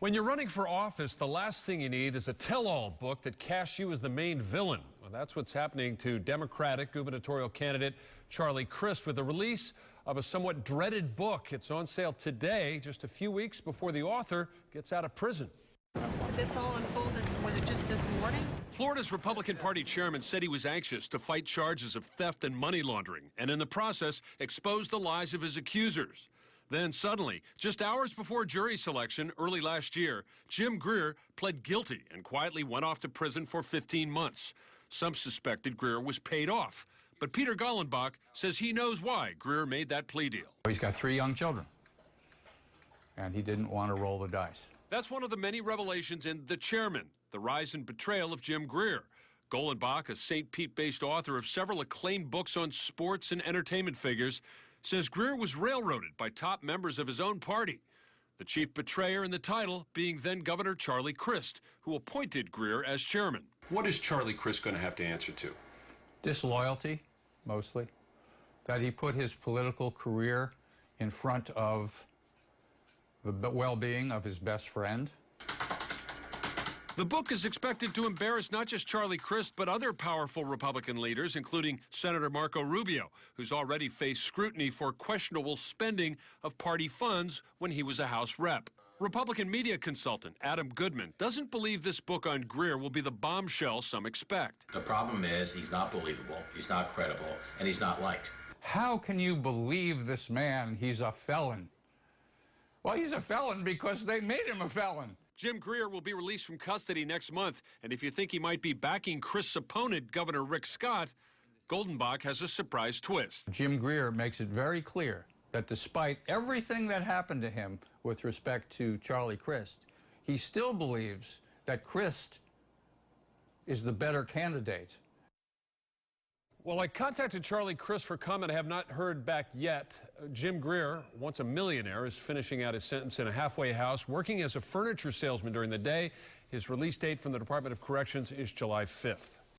When you're running for office, the last thing you need is a tell-all book that casts you as the main villain. Well, that's what's happening to Democratic gubernatorial candidate Charlie Crist with the release of a somewhat dreaded book. It's on sale today, just a few weeks before the author gets out of prison. Did this all unfold? Was it just this morning? Florida's Republican Party chairman said he was anxious to fight charges of theft and money laundering, and in the process expose the lies of his accusers. Then suddenly, just hours before jury selection early last year, Jim Greer pled guilty and quietly went off to prison for 15 months. Some suspected Greer was paid off, but Peter Gollenbach says he knows why Greer made that plea deal. He's got 3 young children, and he didn't want to roll the dice. That's one of the many revelations in The Chairman, the rise and betrayal of Jim Greer. Gollenbach, a St. Pete-based author of several acclaimed books on sports and entertainment figures, says Greer was railroaded by top members of his own party. The chief betrayer in the title being then Governor Charlie Crist, who appointed Greer as chairman. What is Charlie Crist going to have to answer to? Disloyalty, mostly. That he put his political career in front of the well-being of his best friend. The book is expected to embarrass not just Charlie Crist, but other powerful Republican leaders, including Senator Marco Rubio, who's already faced scrutiny for questionable spending of party funds when he was a House rep. Republican media consultant Adam Goodman doesn't believe this book on Greer will be the bombshell some expect. The problem is he's not believable, he's not credible, and he's not liked. How can you believe this man? He's a felon. Well, he's a felon because they made him a felon. Jim Greer will be released from custody next month, and if you think he might be backing Crist's opponent, Governor Rick Scott, Goldenbach has a surprise twist. Jim Greer makes it very clear that despite everything that happened to him with respect to Charlie Crist, he still believes that Crist is the better candidate. Well, I contacted Charlie Crist for comment. I have not heard back yet. Jim Greer, once a millionaire, is finishing out his sentence in a halfway house, working as a furniture salesman during the day. His release date from the Department of Corrections is July 5th.